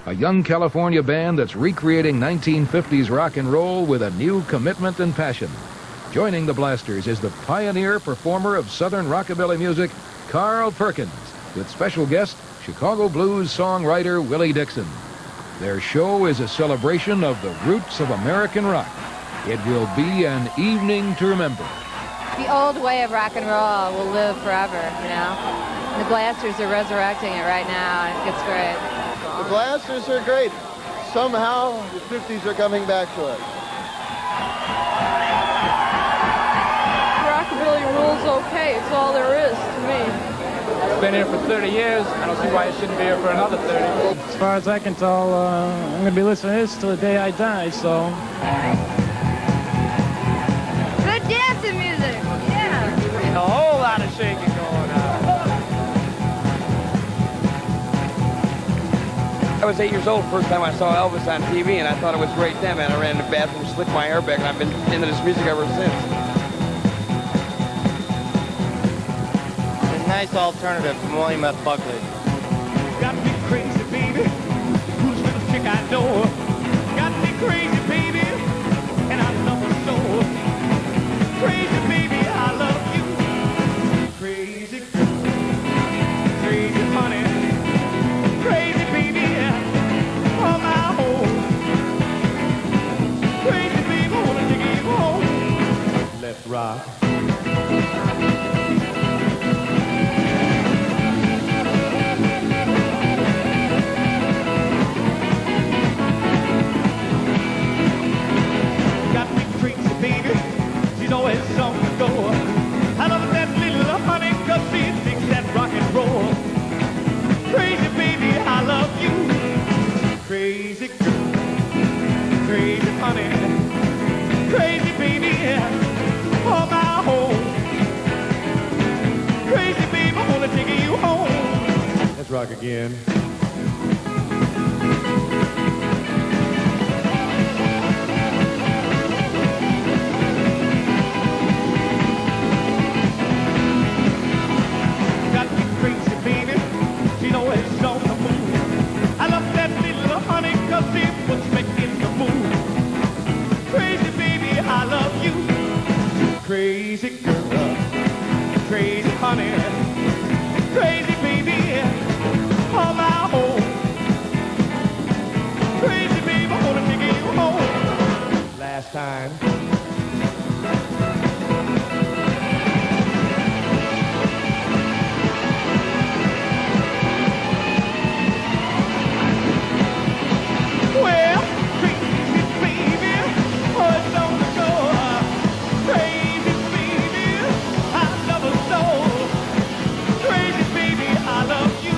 A young California band that's recreating 1950s rock and roll with a new commitment and passion. Joining the Blasters is the pioneer performer of Southern rockabilly music, Carl Perkins, with special guest, Chicago blues songwriter Willie Dixon. Their show is a celebration of the roots of American rock. It will be an evening to remember. The old way of rock and roll will live forever, you know? And the Blasters are resurrecting it right now, and it's great. The Blasters are great. Somehow, the 50s are coming back to us. Rockabilly rules okay. It's all there is to me. It's been here for 30 years. I don't see why it shouldn't be here for another 30. As far as I can tell, I'm going to be listening to this till the day I die, so... Good dancing music. Yeah. A whole lot of shaking going on. I was 8 years old first time I saw Elvis on TV, and I thought it was great then, man. I ran to the bathroom, slicked my hair back, and I've been into this music ever since. A nice alternative from William F. Buckley. Got me crazy, baby. Who's little chick I know? Got me crazy, baby, and I love her so. Crazy, baby, I love you. Crazy girl, crazy honey, crazy baby, oh my home. Crazy baby, I wanna take you home. Let's rock. Always something to go. I love that little honey, cause she thinks that rock and roll. Crazy baby, I love you. Crazy girl, crazy honey, crazy baby, oh my home. Crazy baby, I wanna take you home. Let's rock again. Crazy girl, crazy honey, crazy baby, oh my home. Crazy baby, I wanna take you home. Last time. Well, crazy baby, oh it's on the go. Crazy baby, I love her so. Crazy baby, I love you.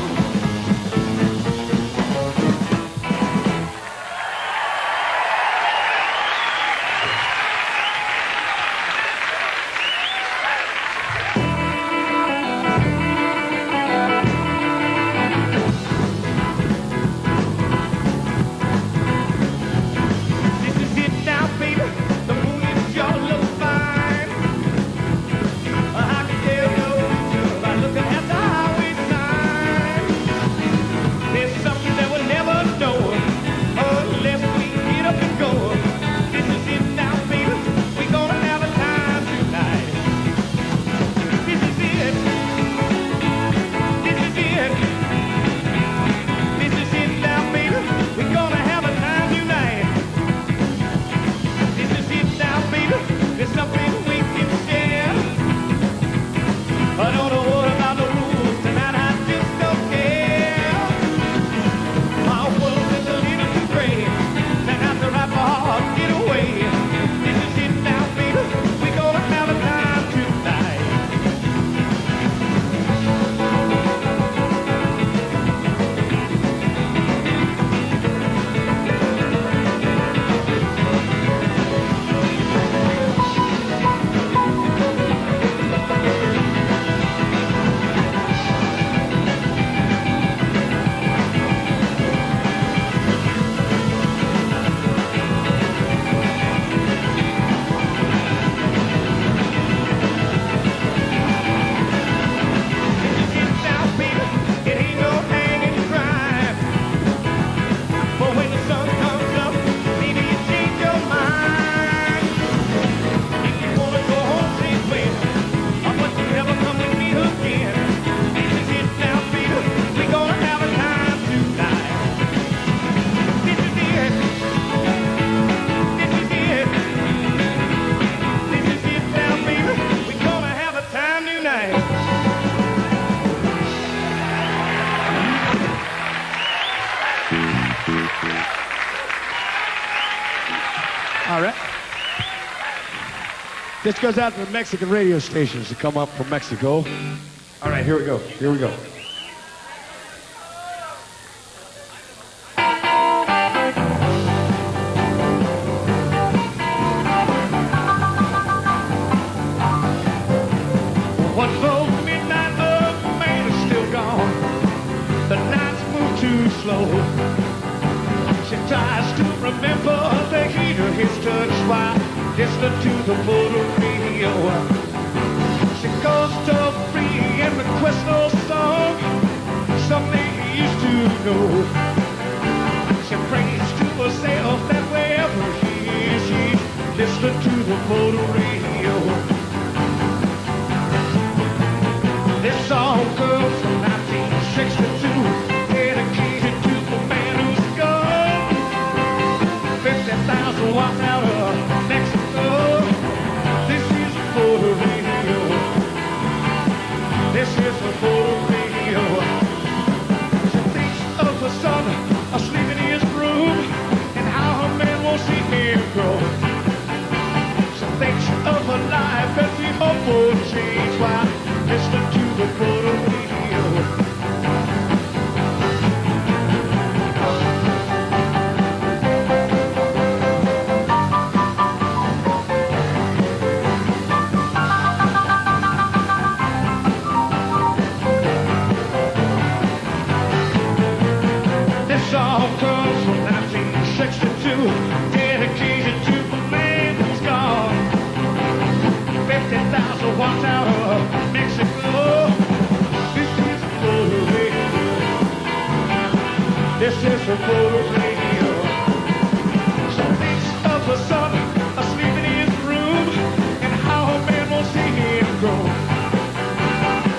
All right. This goes out to the Mexican radio stations that come up from Mexico. All right, here we go. Here we go. One slow midnight love man is still gone. The nights move too slow. She tries to remember the heat of his touch while listening to the motor radio. She goes toll free and requests no song, something he used to know. She prays to herself that wherever he is, she's listening to the motor radio. This song comes from 1962, dedicated to the man who's gone. 50,000 watts out of Mexico. This is a motor radio. This is a motor radio. She thinks of her son asleep in his room and how her man won't see him grow. She thinks of her life as she hopes for change while listening to the motor radio. This song comes from 1962, dedicated to the man who's gone. 50,000 watts out of Mexico. This is a motor radio. This is a motor radio. She thinks of her son asleep in his room and how her man won't see him grow.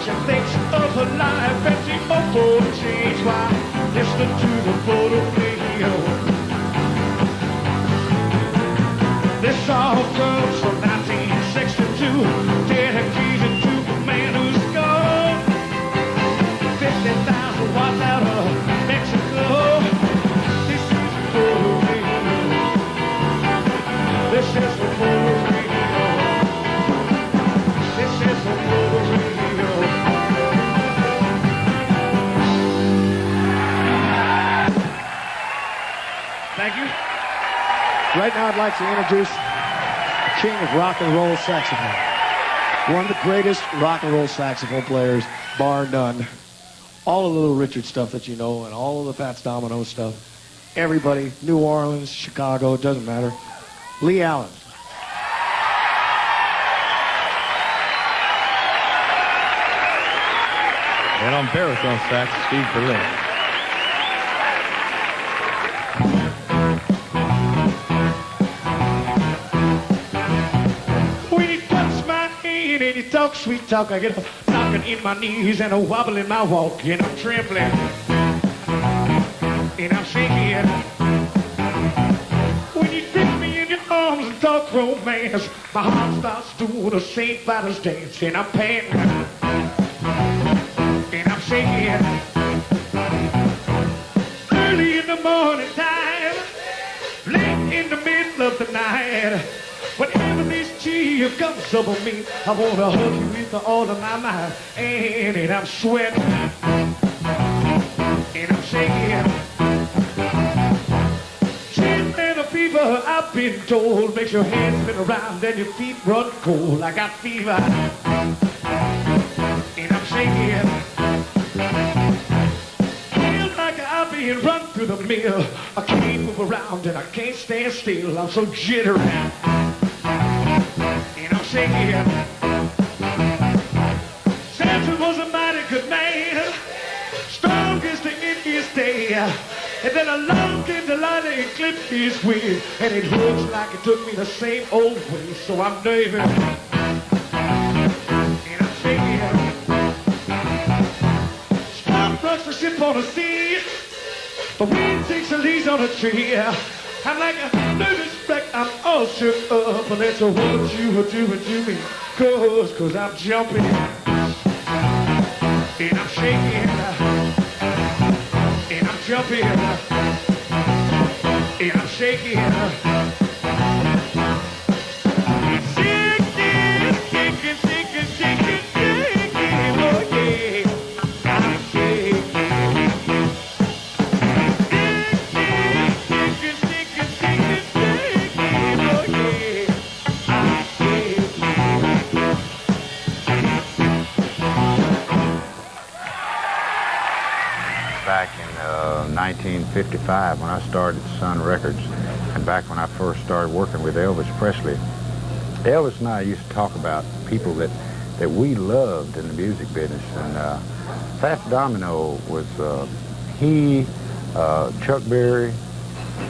She thinks of her life and she hopes for change while listening to the motor radio. This song comes from 1962, dedicated to the man who's gone. 50,000 watts out of Mexico. This is a motor radio. This is a motor radio. This is a motor radio. Thank you. Right now, I'd like to introduce the king of rock and roll saxophone. One of the greatest rock and roll saxophone players, bar none. All of the Little Richard stuff that you know and all of the Fats Domino stuff. Everybody, New Orleans, Chicago, it doesn't matter. Lee Allen. And on baritone sax, Steve Berlin. When he touched my hand and he talks sweet talk, I get a knocking in my knees and a wobble in my walk, and I'm trembling and I'm shaking. When you grip me in your arms and talk romance, my heart starts doing a St. Vitus dance, and I'm panting and I'm shaking. Early in the morning time, late in the middle of the night, whenever this chill comes up on me, I want to hug you with all of my might. And I'm sweating, and I'm shaking. Shit and a fever, I've been told, makes your hands spin around and your feet run cold. I got fever, and I'm shaking. Feel like I've been run through the mill. I can't move around and I can't stand still. I'm so jittery. Shaking. Samson was a mighty good man, strongest to end his day. And then along came Delilah and clipped his wig, and it looks like it took me the same old way. So I'm nervous, and I'm shaking. Storm rush the ship on the sea, the wind takes the leaves on a tree. I'm like a nervous wreck, I'm all shook up, and that's what you are doing to me. Cause I'm jumping, and I'm shaking, and I'm jumping, and I'm shaking. 55 when I started Sun Records, and back when I first started working with Elvis Presley. Elvis and I used to talk about people that we loved in the music business, and Fats Domino was Chuck Berry.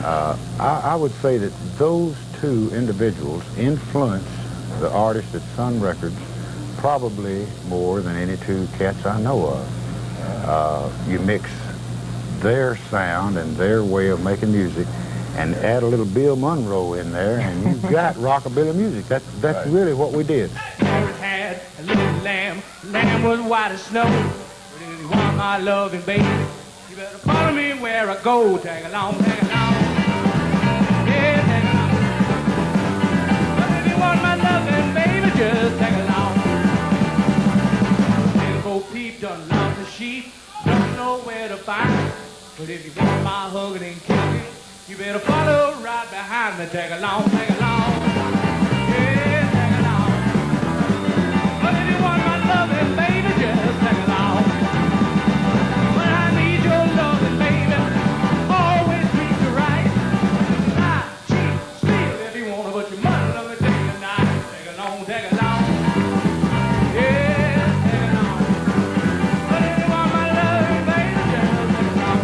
I would say that those two individuals influenced the artists at Sun Records probably more than any two cats I know of. You mix their sound and their way of making music and add a little Bill Monroe in there, and you've got rockabilly music. That's right. Really what we did. Had a little lamb was white as snow. But if you want my loving, baby, you better follow me where I go. Tag along, tag along. Yeah, tag along. But if you want my loving, baby, just tag along. Little Bo Peep done lost the sheep, don't know where to find. But if you want my hugging and kissing, you better follow right behind me. Tag along, tag along. Yeah, tag along. But if you want my loving, baby, just tag along. But I need your loving, baby, always treat you right. Lie, cheat, steal if you want to, but you must love me day and night. Tag along, tag along. Yeah, tag along. But if you want my loving, baby, just tag along.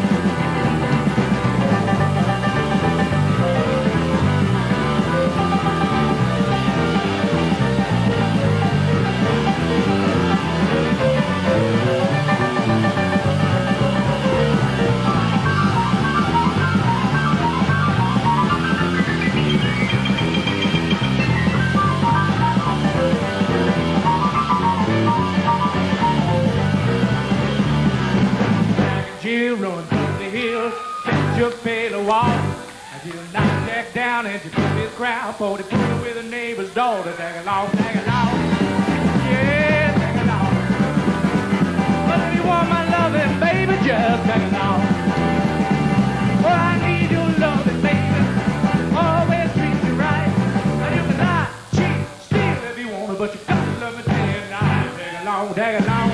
Jill run up the hill, set your pail of water. I Jill knock Jack down and you put this crowd for the people with a neighbor's daughter. Tag along, tag along. Yeah, tag along. But if you want my loving, baby, just tag along. Well, I need your loving, baby, always treat you right. And you can lie, cheat, steal if you want to, but you got to love me day and night. Tag along, tag along.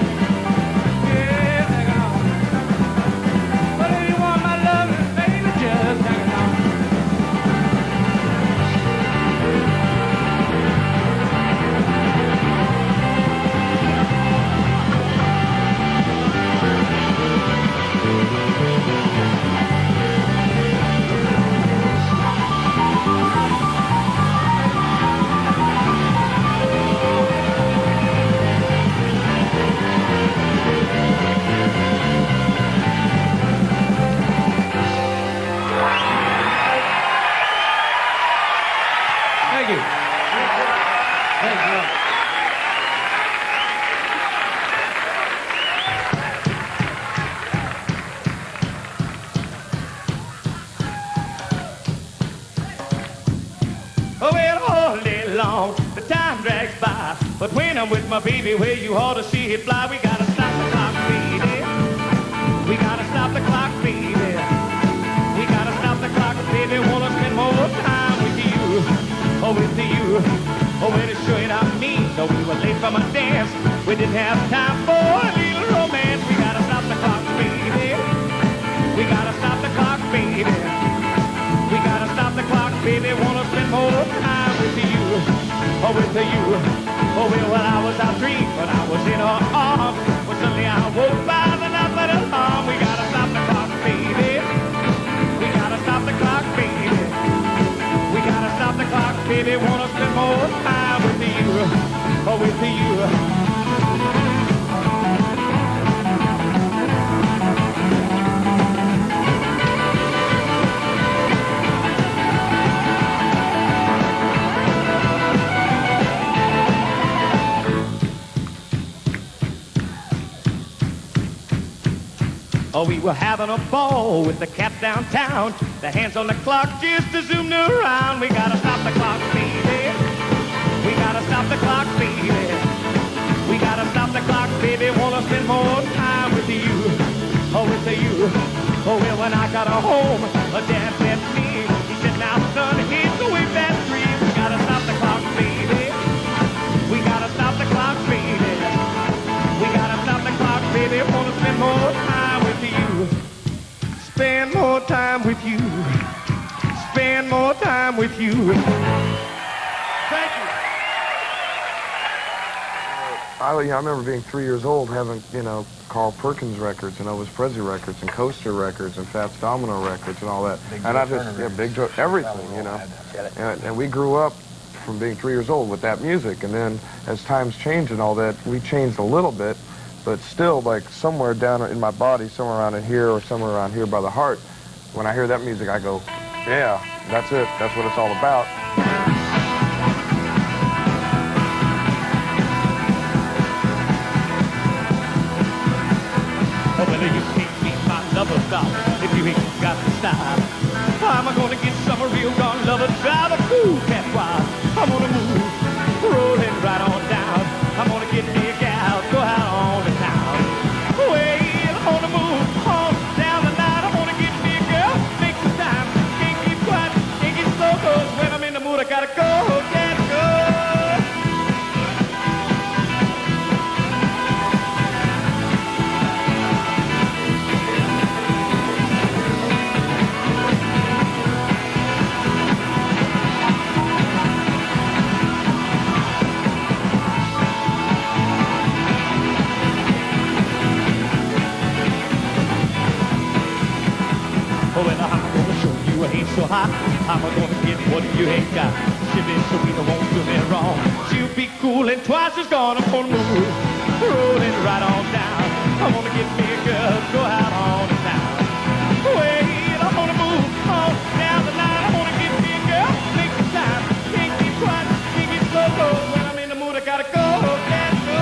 But when I'm with my baby, where you ought to see it fly, we gotta stop the clock, baby. We gotta stop the clock, baby. We gotta stop the clock, baby. Wanna spend more time with you, oh, with you. Oh, well, it sure not me. So we were late for my dance. We didn't have time for a little romance. We gotta stop the clock, baby. We gotta stop the clock, baby. We gotta stop the clock, baby. Wanna spend more time with you, oh, with you. Oh, well, I was out dreaming, but I was in her arms. Well, suddenly I woke by the night alarm. We gotta stop the clock, baby. We gotta stop the clock, baby. We gotta stop the clock, baby. Wanna spend more time with you, oh, with you. Oh, we were having a ball with the cat downtown. The hands on the clock just to zoom around. We gotta stop the clock, baby. We gotta stop the clock, baby. We gotta stop the clock, baby. Wanna spend more time with you, oh, with you. Oh, well, when I got home, Dad said to me, he said, now, son, here's the way that dream. We gotta stop the clock, baby. We gotta stop the clock, baby. We gotta stop the clock, baby. Wanna spend more time with you. Spend more time time with you. Spend more time with you. Thank you. I remember being 3 years old, having, Carl Perkins records and Elvis Presley records and Coaster records and Fats Domino records and all that. And I just, everything, And we grew up from being 3 years old with that music. And then as times changed and all that, we changed a little bit, but still, like, somewhere down in my body, somewhere around in here or somewhere around here by the heart, when I hear that music, I go, yeah, that's it. That's what it's all about. Oh, well, you can't be my lover, dog, if you ain't got the style. How am I gonna get some real gone lover, drive a cool cat wild? I'm gonna move, rolling right on down. I'm gonna get me a gal, go out on the town. Well, I'm gonna move on down the line. I'm gonna get me a girl, make some time. Can't keep quiet, can't get slow, 'cause when I'm in the mood, I gotta go, gotta go. Oh, and I'm gonna show you I ain't so hot. I'm gonna get what you ain't got. She been so we don't do me wrong. She'll be cool and twice as gone. I'm gonna move, rolling right on down. I'm gonna get me a girl, go out on the town. Wait, I'm gonna move on down the line. I'm gonna get me a girl, make some time. Can't keep quiet, can't get slow, 'cause when I'm in the mood, I gotta go, gotta go.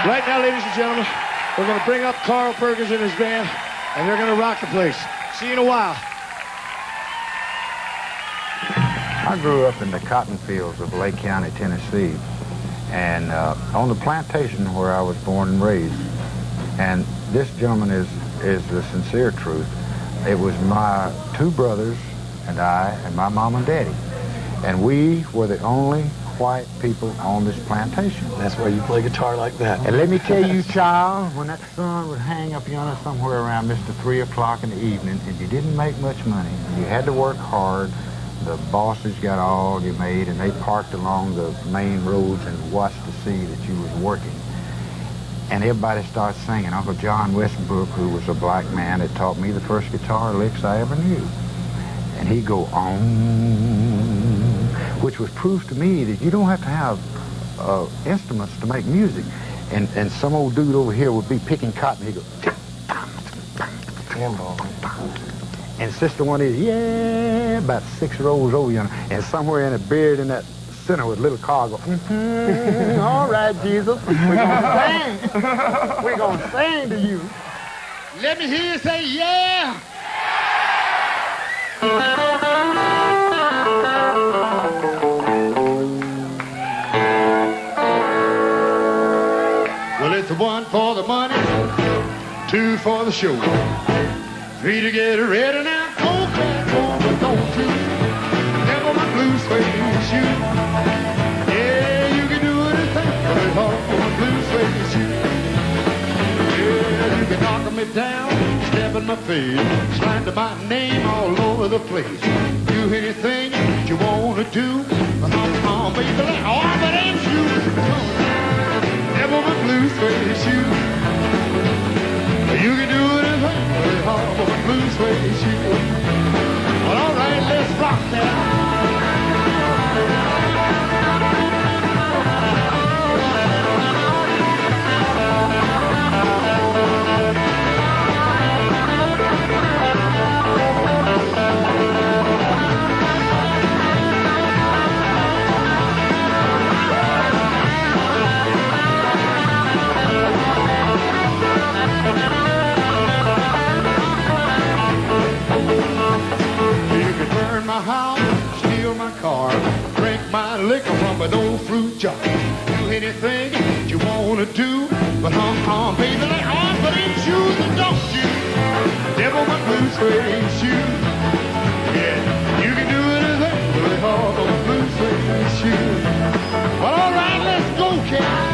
Right now, ladies and gentlemen, we're going to bring up Carl Perkins and his band, and they're going to rock the place. See you in a while. I grew up in the cotton fields of Lake County, Tennessee, and on the plantation where I was born and raised. And this gentleman is the sincere truth. It was my two brothers and I and my mom and daddy. And we were the only white people on this plantation. That's why you play guitar like that. And let me tell you, child, when that sun would hang up yonder somewhere around Mr. 3 o'clock in the evening, and you didn't make much money, you had to work hard, the bosses got all you made, and they parked along the main roads and watched to see that you was working. And everybody started singing. Uncle John Westbrook, who was a black man, had taught me the first guitar licks I ever knew. And he'd go on, which was proof to me that you don't have to have instruments to make music. And some old dude over here would be picking cotton. He'd go, and Sister one is, yeah, about 6 rows over yonder. And somewhere in a beard in that center with a little car go, all right, Jesus, we're gonna sing. We're gonna sing to you. Let me hear you say, yeah. Well, it's 1 for the money, 2 for the show, 3 to get ready now. Go back home, but don't you never my blue suede shoe. Yeah, you can do anything, but it's hard for my blue suede shoe. Yeah, you can knock me down, step in my face, slander my name all over the place. Do anything that you want to do. Come on, baby, oh, but ain't you? Never my blue suede shoe. You can do anything, but it's hard for my blue suede shoe. Well, all right, let's rock now. anything that you wanna do. But baby, lay on for them shoes and don't you devil my blue suede shoes. Yeah, you can do anything but lay on for my blue suede shoes. Well, all right, let's go, cat.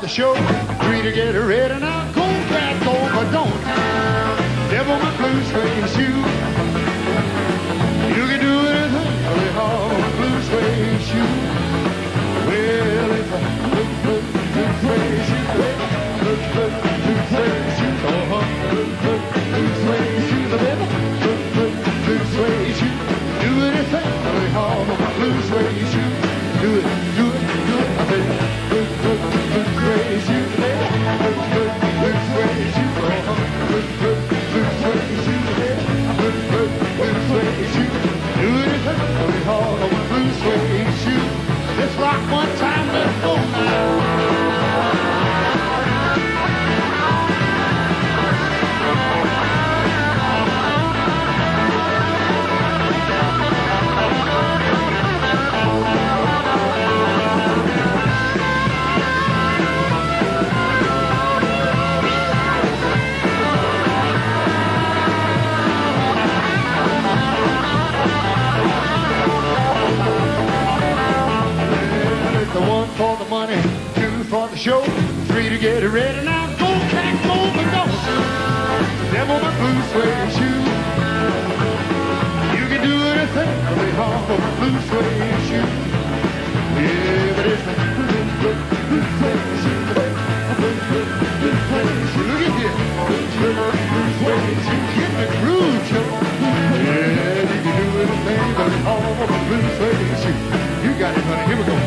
The show, 3 to get ready now. Go, cat, go, but don't devil my blue suede shoe. You can do anything, lay on my blue suede shoe. Well, it's a blue suede shoe, blue suede shoe, blue suede shoe, the baby, blue suede shoe. Do anything, lay on my blue suede shoe. Do it, do it, do it, I bet. Let's rock one time, let's go for the money, 2 for the show, 3 to get ready now. Go, cat, go, but don't devil my blue suede shoe. You can do anything, lay on for my blue suede shoe. Yeah, but it's a blue suede shoe. Look at here, blue suede shoe. Get the groove, Joe. Yeah, you can do anything, but lay on for my blue suede shoe. You got it, honey. Here we go.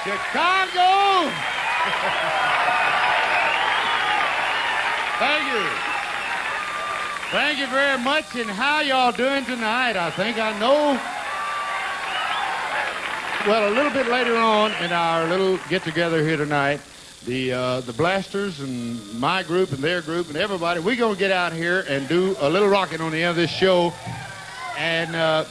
Chicago! Thank you. Thank you very much. And how y'all doing tonight? I think I know. Well, a little bit later on in our little get-together here tonight, the Blasters and my group and their group and everybody, we're going to get out here and do a little rocking on the end of this show. And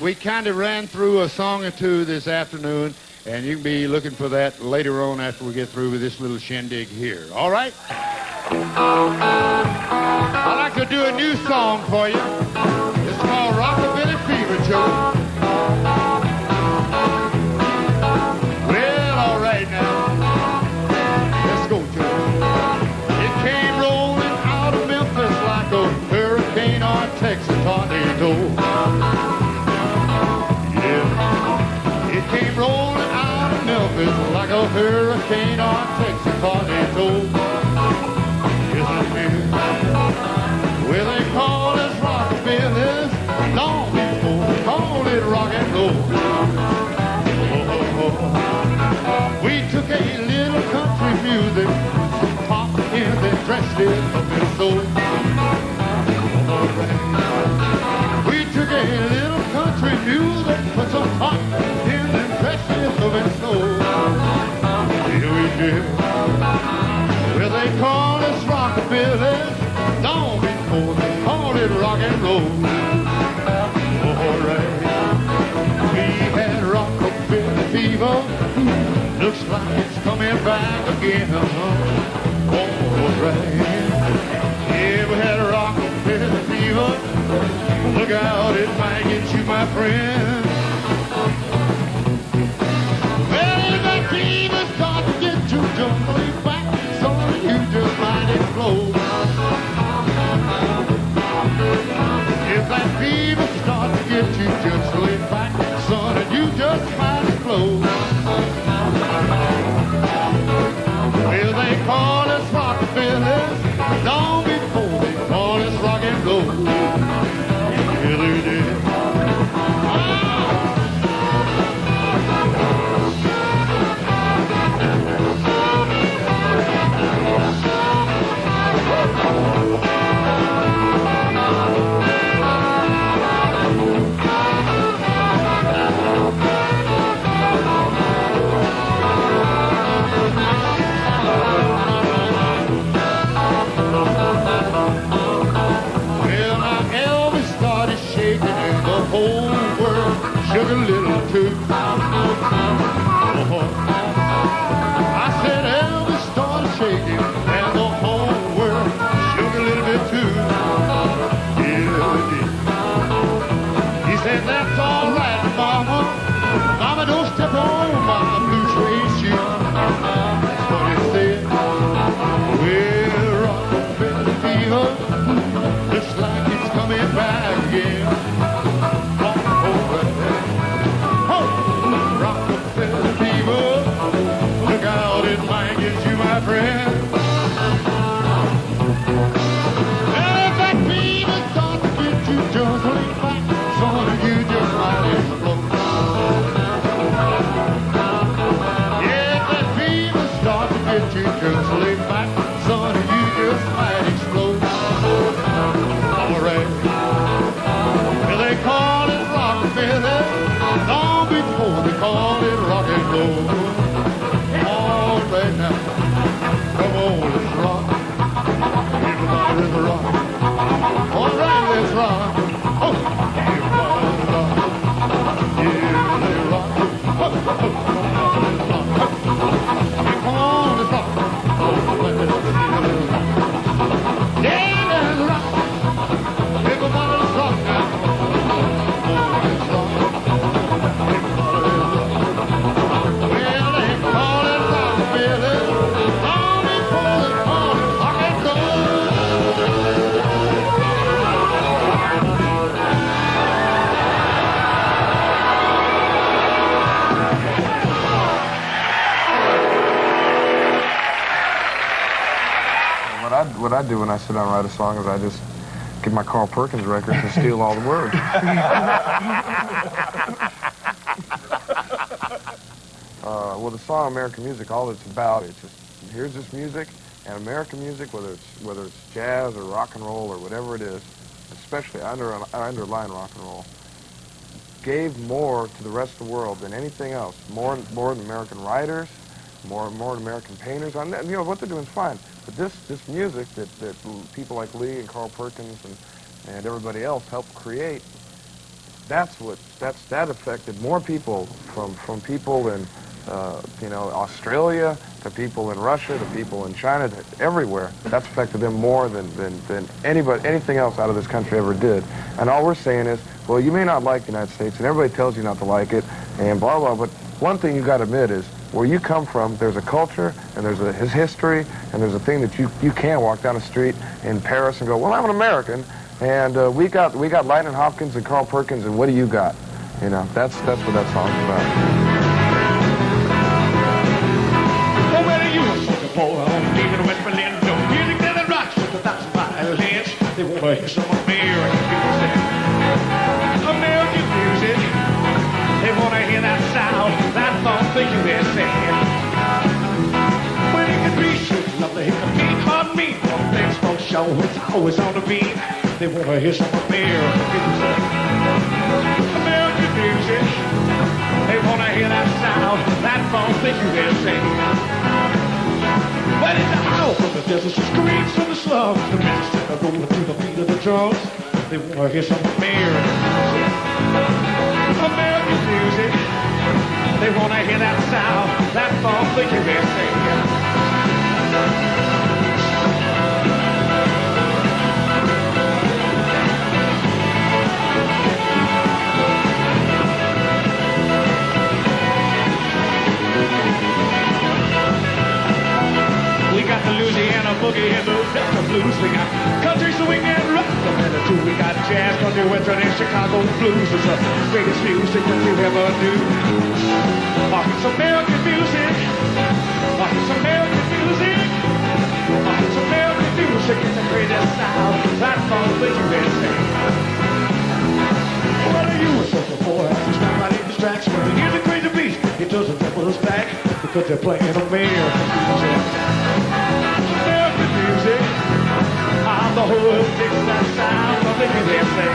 we kind of ran through a song or two this afternoon, and you can be looking for that later on after we get through with this little shindig here. All right? I'd like to do a new song for you. It's called Rockabilly Fever, Joe. Well, all right now. Let's go, Joe. It came rolling out of Memphis like a hurricane or Texas tornado. Yeah. It came rolling out of Memphis like a hurricane or Texas tornado. Well, they call us rockabilly long before they call it rock and roll. We took a little country music, pop in and dressed it up in soul. We took a little country music, put some pop in and dressed it up in soul. Here we did. Well, they call us rockabilly long before they call it rock and roll. All right. We had rockabilly fever. Looks like it's coming back again. All right. Yeah, we had rockabilly fever. Look out, it might get you, my friend. Well, if that fever starts to get you jumbling back, so you just might explode. If that fever starts to get you just laid back, son, and you just might explode. Well, they call us rockabilly long before they call us rock and roll. Yeah, they did. Shook a little too. I said Elvis started shaking and the whole world shook a little bit too. Yeah, it did. He said, that's all right, mama. Mama, don't step on my blue suede shoe. That's what he said. Well, rockabilly fever looks like it's coming back again. what I do when I sit down and write a song is I just get my Carl Perkins records and steal all the words. Well, the song American Music, all it's about, it's just, here's this music, and American music, whether it's jazz or rock and roll or whatever it is, especially I underline rock and roll, gave more to the rest of the world than anything else. More than American writers, more than American painters. You know, what they're doing is fine, but this music that people like Lee and Carl Perkins and everybody else helped create, that affected more people from people in Australia to people in Russia to people in China to everywhere. That's affected them more than anything else out of this country ever did. And all we're saying is, well, you may not like the United States, and everybody tells you not to like it, and blah blah. But one thing you got to admit is, where you come from, there's a culture and there's his history, and there's a thing that you can't walk down the street in Paris and go, well, I'm an American, and we got Lightning Hopkins and Carl Perkins, and what do you got? You know, that's what that song's about. Oh, well, you were such a boy, even West Berlin, no music that rocks with 1,000 violins. They want to hear some American music. American music. They want to hear that sound, that funk, the USA. When it can be so lovely, it can be on me. On the next funk show, it's always on the beat. They want to hear some American music. American music. They want to hear that sound, that funk, the USA. But it's a howl from the deserts, the screams from the slums, the Mississippi rolling to the beat of the drums. They want to hear some American music. American music. They want to hear that sound, that funk, the USA. We got the Louisiana boogie and the Delta blues. We got country swing and rock the minute too. We got jazz, country, western, and Chicago blues. It's the greatest music that you ever do. It's American music. It's American music. It's American music. It's the greatest sound. That's all that you can say. What are you a sucker for? It's not right in distraction. When you hear the crazy beat, it doesn't double us back because they're playing American music. American music. I'm the whole takes that sound of the USA.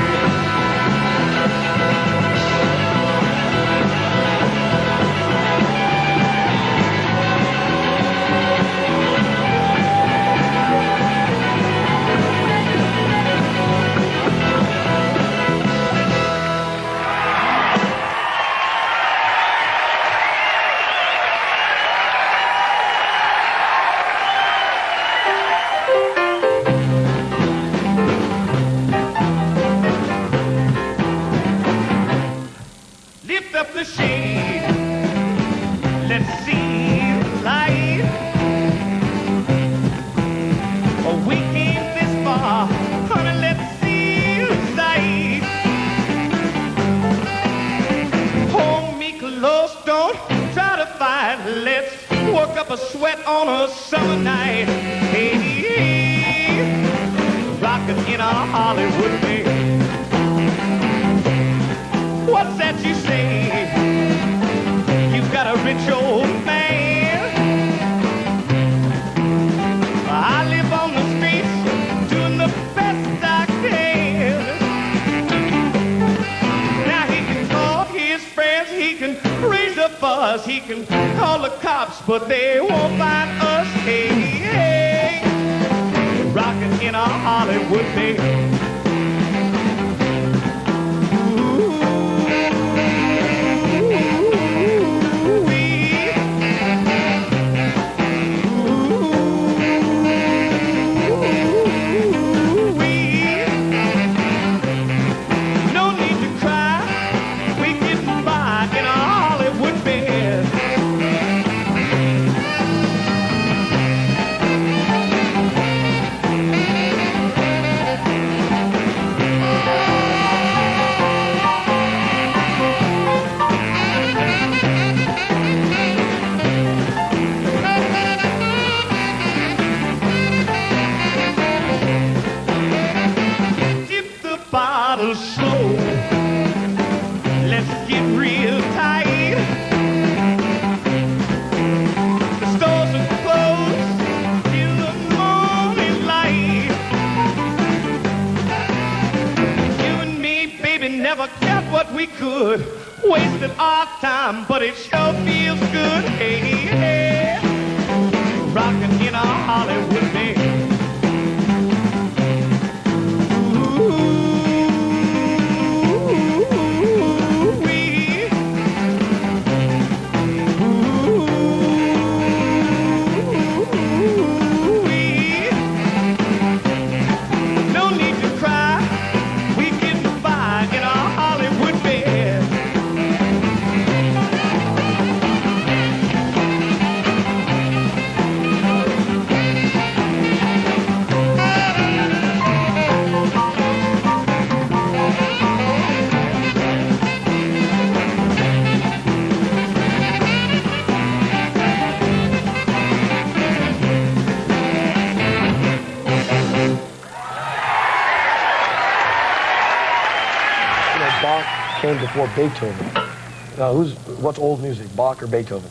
Up the shade, let's see light. Oh, we came this far, honey, let's see light. Hold me close, don't try to fight. Let's work up a sweat on a summer night. Hey, rockin' in a Hollywood bed. What's that you say? You've got a rich old man. I live on the streets doing the best I can. Now he can call his friends, he can raise a fuss, he can call the cops, but they won't find us. Hey, hey, rockin' in a Hollywood bed. part-time, but it sure feels good. Hey, hey, rocking in a Hollywood bed. Came before Beethoven. Now, what's old music, Bach or Beethoven?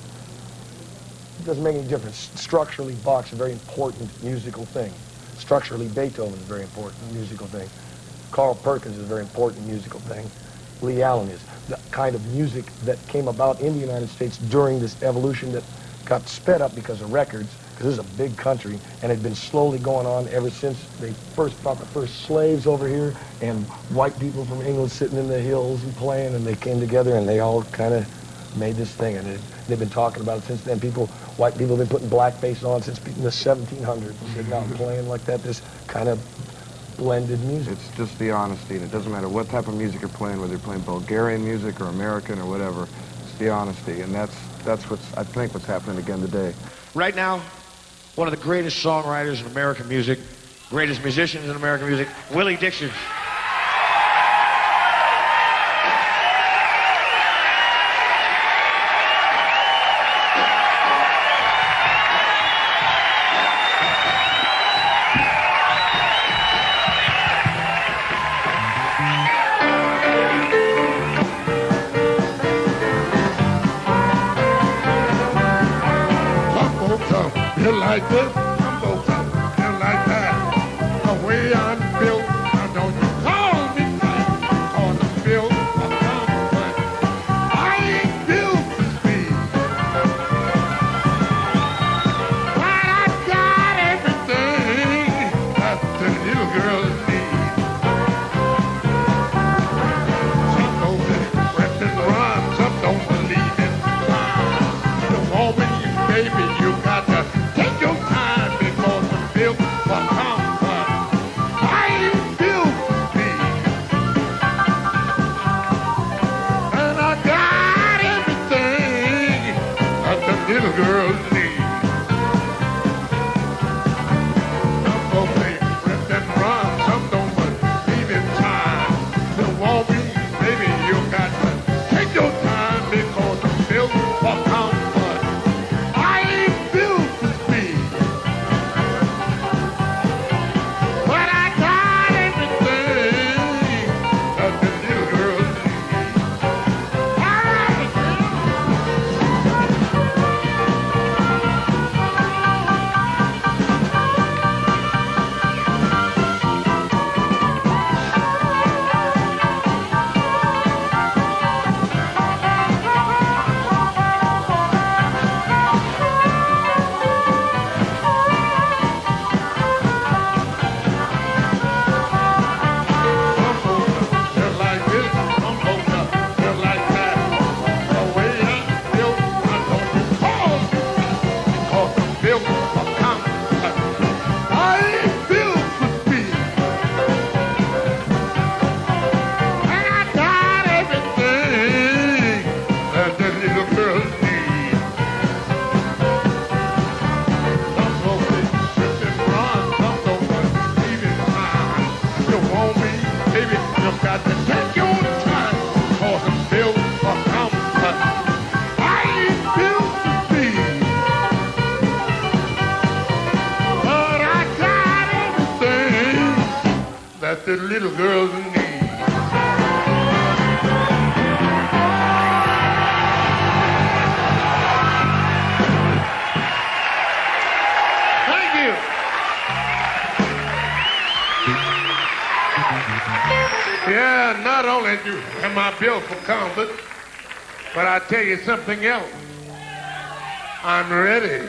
It doesn't make any difference. Structurally, Bach's a very important musical thing. Structurally, Beethoven is a very important musical thing. Carl Perkins is a very important musical thing. Lee Allen is. The kind of music that came about in the United States during this evolution that got sped up because of records, because this is a big country, and had been slowly going on ever since they first brought the first slaves over here, and white people from England sitting in the hills and playing, and they came together and they all kind of made this thing, and they've been talking about it since then. White people have been putting blackface on since in the 1700s, sitting out and playing like that, this kind of blended music. It's just the honesty, and it doesn't matter what type of music you're playing, whether you're playing Bulgarian music or American or whatever. It's the honesty, and that's I think what's happening again today. Right now, one of the greatest songwriters in American music, greatest musicians in American music, Willie Dixon. Like this, some folks feel like that. The way I'm built, now don't you call me fat, 'cause I'm built for comfort. I ain't built to speed, but I got everything that the little girls need. Some folks rest and run, some don't believe in fly. The woman, baby, you got to take your time because I'm built for comfort. I ain't built to speed, and I got everything that the little girls need. Some folks say rest and run, some don't believe in time. The woman, baby, you got to take your time because I'm built for comfort. I ain't built to speed, but I got everything that the little girls need. All right. Some folks they're like this, some folks they're like that. The way I'm built, I don't recall because I'm built for comfort. I ain't built for speed, and I got everything that the little girls need. Some folks they trip and run, some don't believe in time. You want me, baby, you got to take your time, 'cause I'm built for comfort. I ain't built to speed, but I got everything that the little girls need. Thank you. Yeah, not only am I built for comfort, But I tell you something else. I'm ready.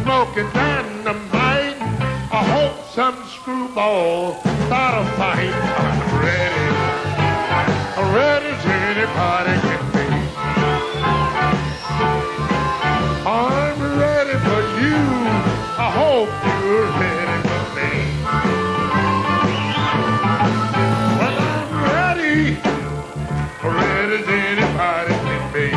Smoking dynamite. I hope some screwball start a fight. I'm ready. I'm ready as anybody can be. I'm ready for you. I hope you're ready for me. Well, I'm ready. Ready as anybody can be.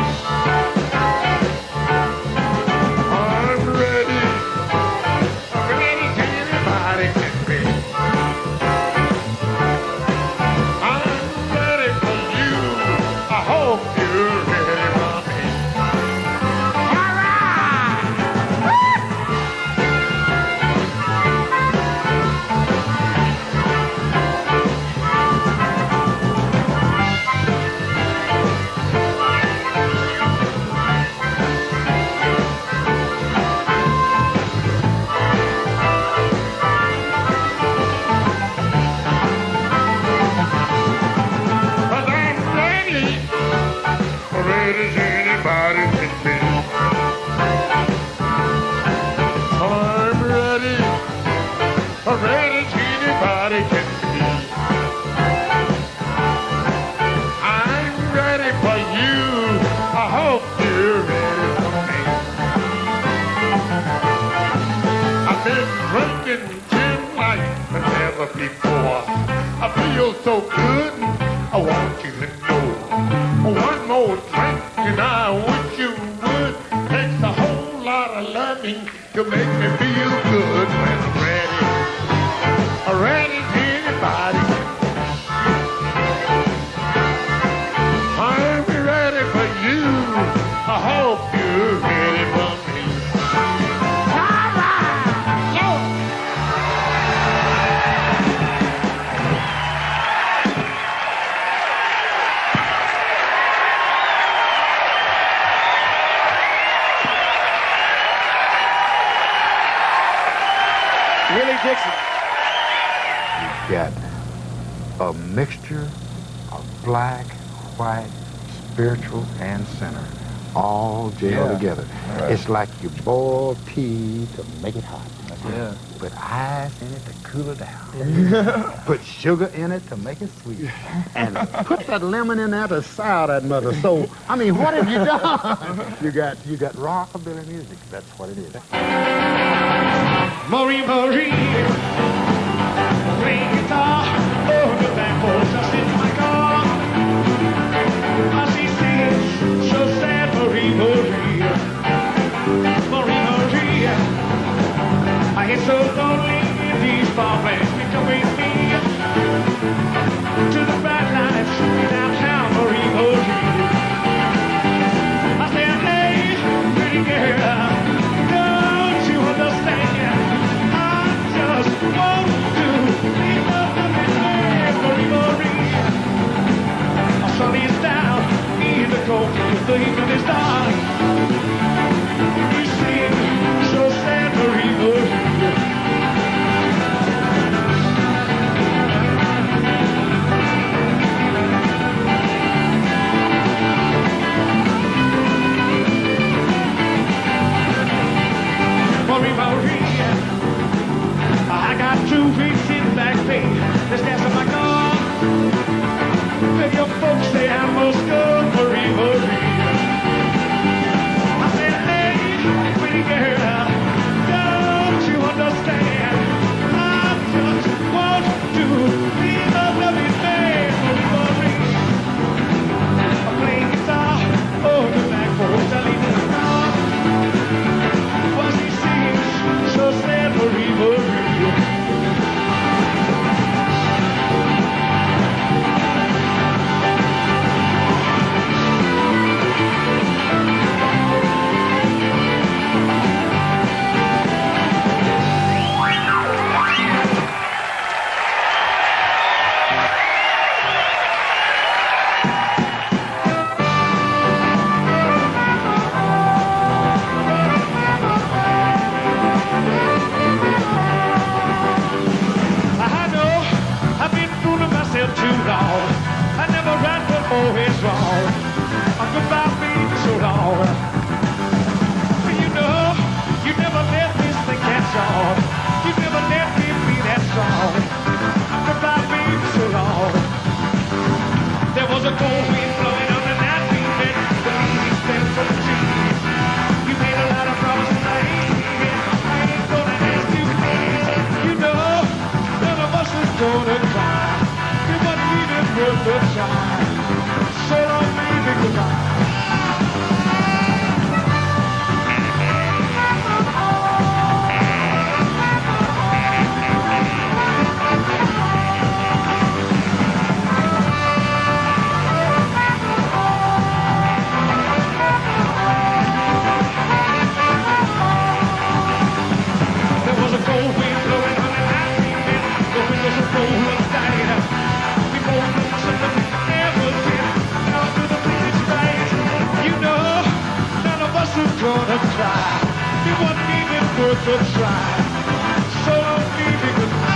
Before I feel so good, I want you to know. One more drink and I wish you would. Takes a whole lot of loving to make me feel good. When I'm ready, ready as anybody. I'm ready for you. I hope you're ready for me. Dixon. You've got a mixture of black, white, spiritual, and sinner, all gelled together. Right. It's like you boil tea to make it hot. Yeah. Put ice in it to cool it down. Put sugar in it to make it sweet. And put that lemon in there to sour that mother. So, I mean, what have you done? You got rockabilly music. That's what it is. Marie, Marie, playing guitar, oh, the band folks just in my car. As she sings, so sad, Marie, Marie, Marie, Marie. I get so lonely in these farmlands, pick up with me to the bright lights downtown, Marie, Marie. I said, hey, pretty girl, don't you understand? Sonny is down in the cold, the evening is dark. We sing so sad, Marie, Marie. Marie, Marie, I got 2 weeks in back pay. Let's dance on my car. If your folks say I must go, Marie, Marie. so try. So long, baby, goodbye.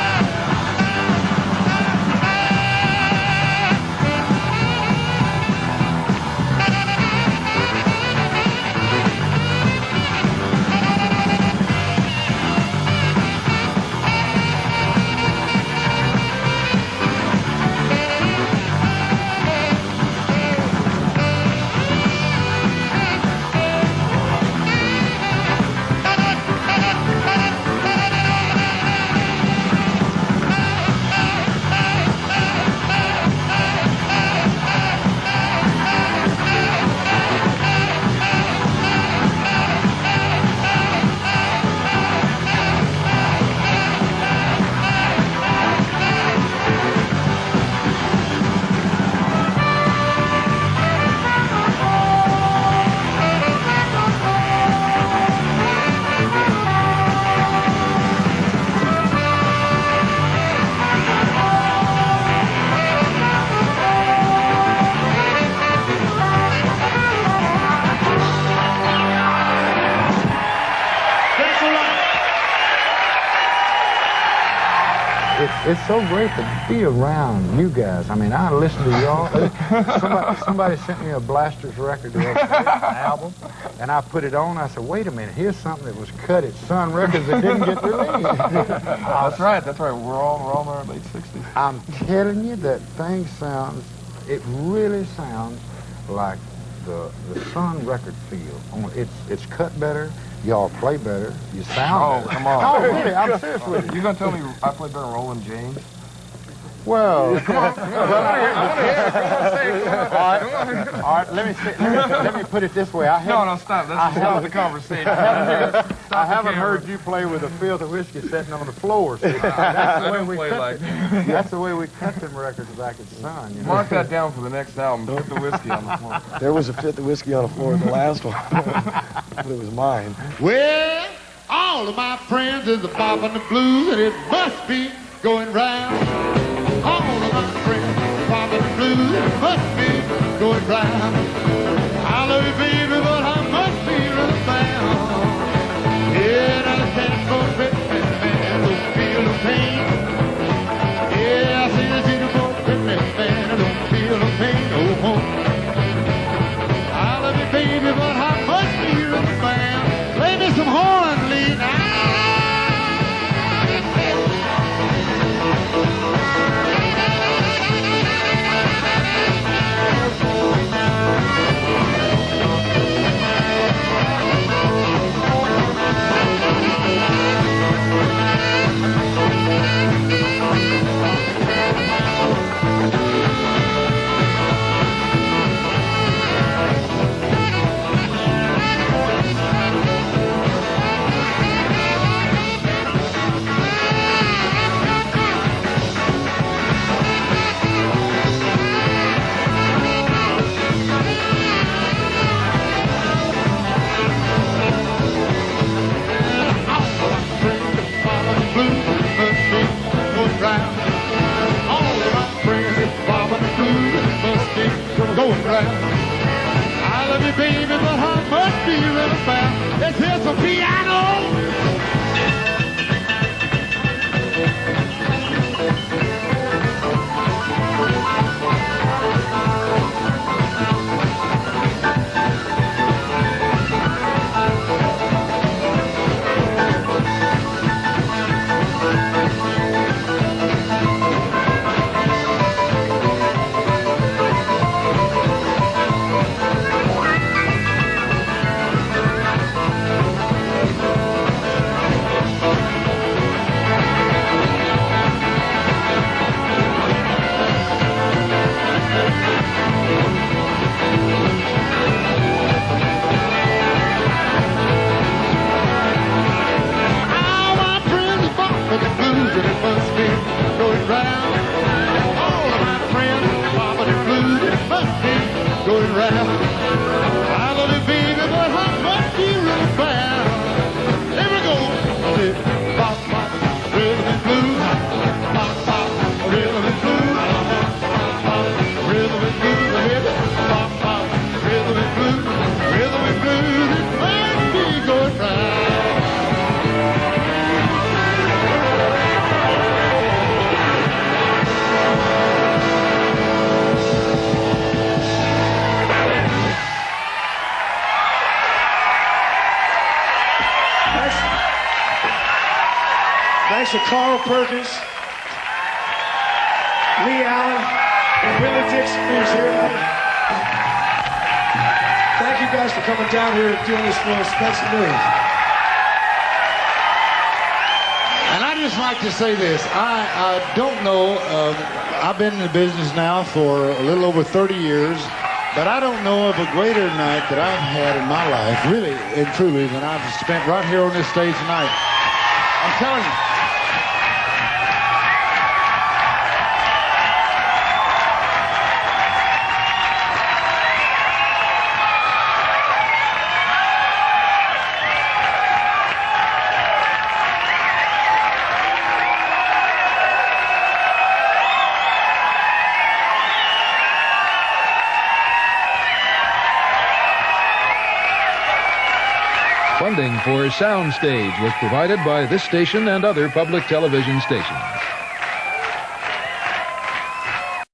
It's so great to be around you guys. I mean, I listen to y'all. Somebody sent me a Blasters record the other day, an album, and I put it on. I said, wait a minute, here's something that was cut at Sun Records that didn't get released. That's right. We're all in our late 60s. I'm telling you, that thing sounds, it really sounds like the Sun record feel. It's cut better. Y'all play better. You sound better. Come on. Oh, really? I'm serious with you. You gonna tell me I play better than Roland James? Well, come on. All right, let me put it this way. No, stop. That's the end of the conversation. I haven't heard you play with a filter whiskey sitting on the floor. So that's the way we cut them records back at Sun. You know? Mark that down for the next album. Put the whiskey on the floor. There was a Fit the Whiskey on the floor in the last one, but it was mine. Well, all of my friends is a bopping the blues, and it must be going round. All of my friends are bopping the blues, and it must be going round. I love you, baby, but I must be running bound. Yeah, now the cat goes red, man, don't feel no pain. Yeah, I see the cedar goes red, man, I don't feel no pain no more. I love you, baby, but I must be running bound. Play me some horn, Lee, now. Going round. I love you, baby, but I must be really fast. Let's hear some piano. Thanks to Carl Perkins, Lee Allen, and Willie Dixon, who's here tonight. Thank you guys for coming down here and doing this for us. Special news. And I just like to say this. I don't know, I've been in the business now for a little over 30 years, but I don't know of a greater night that I've had in my life, really and truly, than I've spent right here on this stage tonight. I'm telling you. Funding for Soundstage was provided by this station and other public television stations.